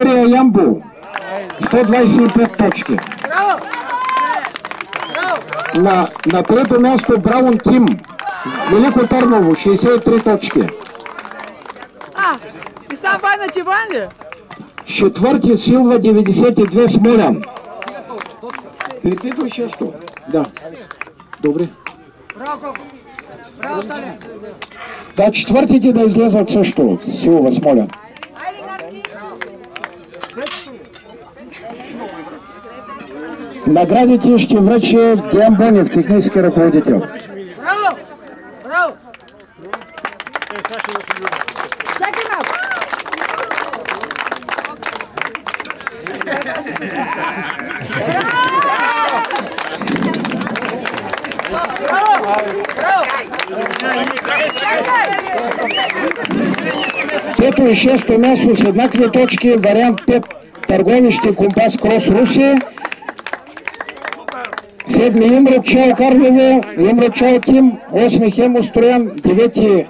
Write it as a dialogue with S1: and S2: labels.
S1: Ямбол 125 точки. На трето място Браун Тим, Велико Търново 63 точки.
S2: И сам Вайна Тиван ли?
S1: Четвърти Силва 92 Смолян. Петито и шесто. Да. Добре. Да, четвъртите да излезат също. Силва Смолян. Наградите ще връчи Диан Бонев, технически ръководител.
S2: Браво! Браво!
S1: Пето и шесто място с еднакви точки, вариант 5 Търговище Компас Крос Руси. Седми Имрат Чао Карлово, Имрат Чао Тим, 8 Хемостроян, 9